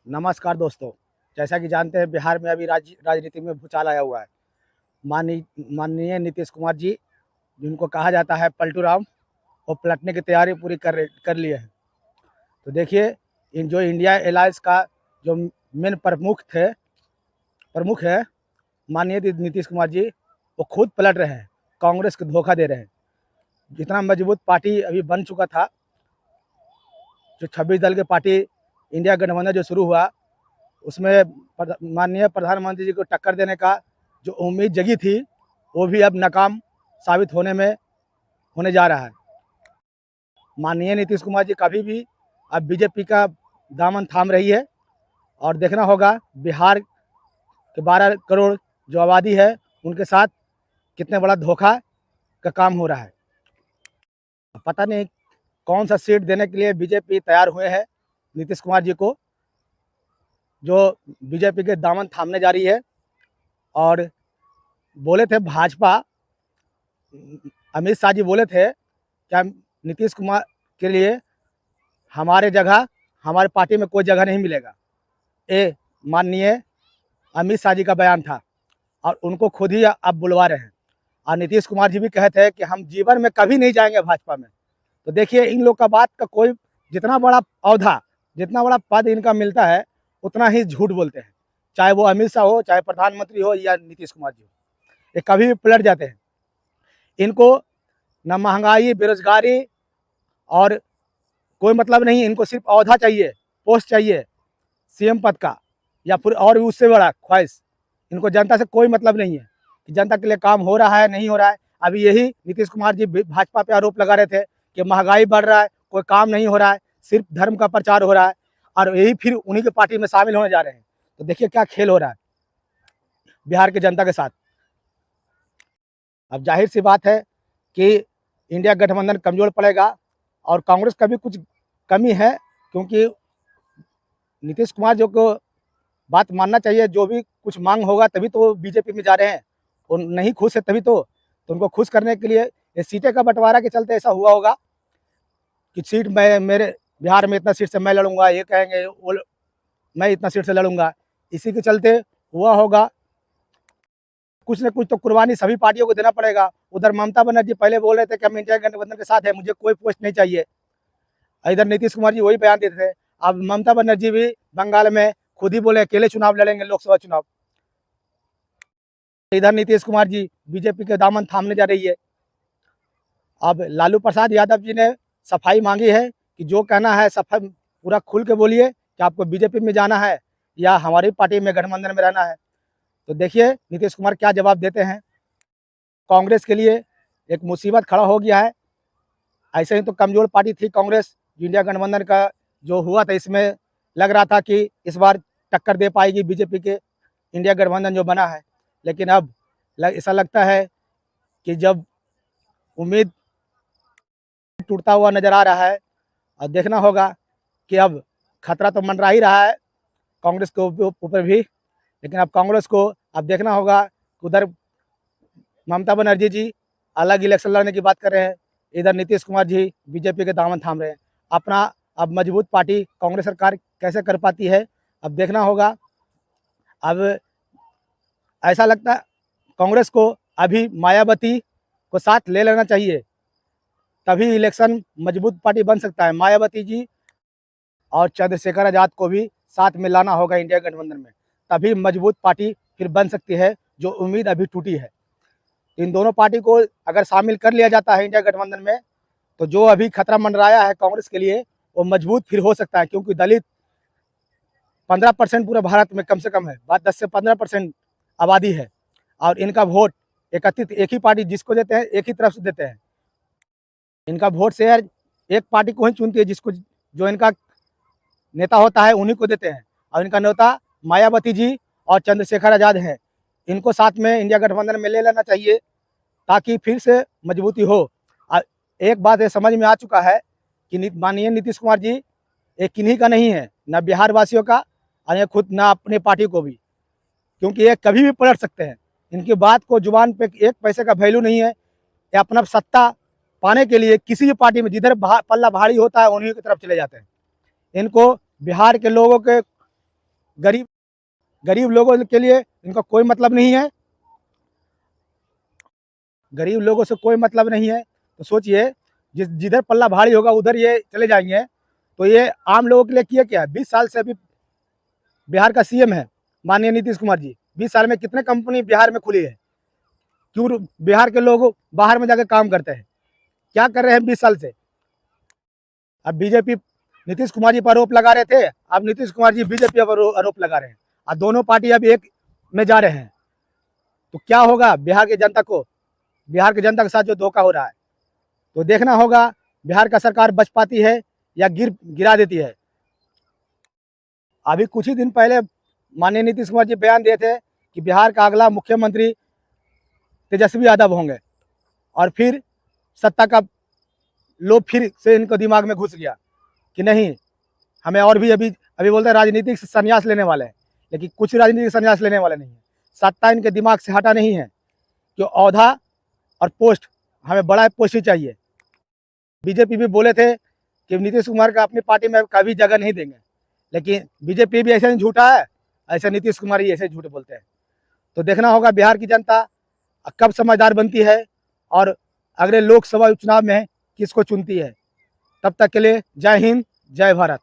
नमस्कार दोस्तों। जैसा कि जानते हैं बिहार में अभी राजनीति में भूचाल आया हुआ है। माननीय नीतीश कुमार जी, जिनको कहा जाता है पलटू राम, वो पलटने की तैयारी पूरी कर लिए हैं। तो देखिए, इन जो इंडिया अलायंस का जो मेन प्रमुख है माननीय नीतीश कुमार जी, वो खुद पलट रहे हैं, कांग्रेस को धोखा दे रहे हैं। जितना मजबूत पार्टी अभी बन चुका था, जो 26 दल के पार्टी इंडिया गठबंधन जो शुरू हुआ, उसमें माननीय प्रधानमंत्री जी को टक्कर देने का जो उम्मीद जगी थी, वो भी अब नाकाम साबित होने जा रहा है। माननीय नीतीश कुमार जी कभी भी अब बीजेपी का दामन थाम रही है, और देखना होगा बिहार के 12 करोड़ जो आबादी है, उनके साथ कितने बड़ा धोखा का काम हो रहा है। पता नहीं कौन सा सीट देने के लिए बीजेपी तैयार हुए हैं नीतीश कुमार जी को, जो बीजेपी के दामन थामने जा रही है। और बोले थे भाजपा, अमित शाह जी बोले थे क्या नीतीश कुमार के लिए हमारे पार्टी में कोई जगह नहीं मिलेगा। ये माननीय अमित शाह जी का बयान था, और उनको खुद ही अब बुलवा रहे हैं। और नीतीश कुमार जी भी कहते हैं कि हम जीवन में कभी नहीं जाएंगे भाजपा में। तो देखिए, इन लोग का बात का कोई जितना बड़ा औहदा, जितना बड़ा पद इनका मिलता है, उतना ही झूठ बोलते हैं। चाहे वो अमित शाह हो, चाहे प्रधानमंत्री हो, या नीतीश कुमार जी हो, ये कभी भी पलट जाते हैं। इनको न महंगाई, बेरोजगारी और कोई मतलब नहीं, इनको सिर्फ औहदा चाहिए, पोस्ट चाहिए सीएम पद का, या फिर और भी उससे बड़ा ख्वाहिश। इनको जनता से कोई मतलब नहीं है कि जनता के लिए काम हो रहा है नहीं हो रहा है। अभी यही नीतीश कुमार जी भाजपा पे आरोप लगा रहे थे कि महंगाई बढ़ रहा है, कोई काम नहीं हो रहा है, सिर्फ धर्म का प्रचार हो रहा है, और यही फिर उन्हीं की पार्टी में शामिल होने जा रहे हैं। तो देखिए क्या खेल हो रहा है बिहार की जनता के साथ। अब जाहिर सी बात है कि इंडिया गठबंधन कमजोर पड़ेगा, और कांग्रेस का भी कुछ कमी है, क्योंकि नीतीश कुमार जो को बात मानना चाहिए। जो भी कुछ मांग होगा तभी तो वो बीजेपी में जा रहे हैं, और नहीं खुश है तभी तो उनको खुश करने के लिए ये सीटें का बंटवारा के चलते ऐसा हुआ होगा कि सीट मैं मेरे बिहार में इतना सीट से मैं लड़ूंगा, ये कहेंगे वो मैं इतना सीट से लड़ूंगा, इसी के चलते हुआ होगा। कुछ न कुछ तो कुर्बानी सभी पार्टियों को देना पड़ेगा। उधर ममता बनर्जी पहले बोल रहे थे कि हम इंडिया गठबंधन के साथ है, मुझे कोई पोस्ट नहीं चाहिए। इधर नीतीश कुमार जी वही बयान देते थे। अब ममता बनर्जी भी बंगाल में खुद ही बोले अकेले चुनाव लड़ेंगे, लोकसभा चुनाव। इधर नीतीश कुमार जी बीजेपी के दामन थामने जा रही है। अब लालू प्रसाद यादव जी ने सफाई मांगी है कि जो कहना है सफाई पूरा खुल के बोलिए कि आपको बीजेपी में जाना है या हमारी पार्टी में गठबंधन में रहना है। तो देखिए नीतीश कुमार क्या जवाब देते हैं। कांग्रेस के लिए एक मुसीबत खड़ा हो गया है। ऐसे ही तो कमजोर पार्टी थी कांग्रेस। इंडिया गठबंधन का जो हुआ था, इसमें लग रहा था कि इस बार टक्कर दे पाएगी बीजेपी के इंडिया गठबंधन जो बना है। लेकिन अब ऐसा लगता है कि जब उम्मीद टूटता हुआ नजर आ रहा है, और देखना होगा कि अब खतरा तो मंडरा ही रहा है कांग्रेस के ऊपर भी। लेकिन अब कांग्रेस को अब देखना होगा कि उधर ममता बनर्जी जी अलग इलेक्शन लड़ने की बात कर रहे हैं, इधर नीतीश कुमार जी बीजेपी के दामन थाम रहे हैं। अपना अब मजबूत पार्टी कांग्रेस सरकार कैसे कर पाती है, अब देखना होगा। अब ऐसा लगता है कांग्रेस को अभी मायावती को साथ ले लेना चाहिए, तभी इलेक्शन मजबूत पार्टी बन सकता है। मायावती जी और चंद्रशेखर आजाद को भी साथ में लाना होगा इंडिया गठबंधन में, तभी मजबूत पार्टी फिर बन सकती है, जो उम्मीद अभी टूटी है। इन दोनों पार्टी को अगर शामिल कर लिया जाता है इंडिया गठबंधन में, तो जो अभी खतरा मंडराया है कांग्रेस के लिए, वो मजबूत फिर हो सकता है। क्योंकि दलित 15% पूरे भारत में कम से कम है, बात 10 से 15% आबादी है, और इनका वोट एकत्रित एक ही पार्टी जिसको देते हैं, एक ही तरफ से देते हैं। इनका वोट शेयर एक पार्टी को ही चुनती है, जिसको जो इनका नेता होता है उन्हीं को देते हैं, और इनका नेता मायावती जी और चंद्रशेखर आजाद हैं। इनको साथ में इंडिया गठबंधन में ले लेना चाहिए, ताकि फिर से मजबूती हो। एक बात ये समझ में आ चुका है कि माननीय नीतीश कुमार जी एक किन्हीं का नहीं है, न बिहार वासियों का, और खुद न अपनी पार्टी को भी, क्योंकि ये कभी भी पलट सकते हैं। इनकी बात को जुबान पे एक पैसे का वैल्यू नहीं है। ये अपना सत्ता पाने के लिए किसी भी पार्टी में जिधर पल्ला भारी होता है उन्हीं की तरफ चले जाते हैं। इनको बिहार के लोगों के गरीब गरीब लोगों के लिए इनका कोई मतलब नहीं है, गरीब लोगों से कोई मतलब नहीं है। तो सोचिए, जिधर पल्ला भारी होगा उधर ये चले जाएंगे। तो ये आम लोगों के लिए किया क्या है? 20 साल से अभी बिहार का सीएम है माननीय नीतीश कुमार जी। 20 साल में कितने कंपनी बिहार में खुली है? क्यों बिहार के लोग बाहर में जाकर काम करते हैं? क्या कर रहे हैं 20 साल से? अब बीजेपी नीतीश कुमार जी पर आरोप लगा रहे थे, अब नीतीश कुमार जी बीजेपी पर आरोप लगा रहे हैं, और दोनों पार्टी अब एक में जा रहे हैं। तो क्या होगा बिहार की जनता को? बिहार की जनता के साथ जो धोखा हो रहा है, तो देखना होगा बिहार का सरकार बच पाती है या गिरा देती है। अभी कुछ ही दिन पहले माननीय नीतीश कुमार जी बयान दिए थे कि बिहार का अगला मुख्यमंत्री तेजस्वी यादव होंगे, और फिर सत्ता का लोभ फिर से इनको दिमाग में घुस गया कि नहीं, हमें और भी अभी अभी बोलते हैं राजनीतिक संन्यास लेने वाले हैं, लेकिन कुछ राजनीतिक संन्यास लेने वाले नहीं है। सत्ता इनके दिमाग से हटा नहीं है कि औहदा और पोस्ट, हमें बड़ा पोस्ट ही चाहिए। बीजेपी भी बोले थे कि नीतीश कुमार का अपनी पार्टी में कभी जगह नहीं देंगे, लेकिन बीजेपी भी ऐसे ही झूठा है, ऐसे नीतीश कुमार ही ऐसे झूठ बोलते हैं। तो देखना होगा बिहार की जनता कब समझदार बनती है और अगले लोकसभा चुनाव में किसको चुनती है। तब तक के लिए जय हिंद, जय भारत।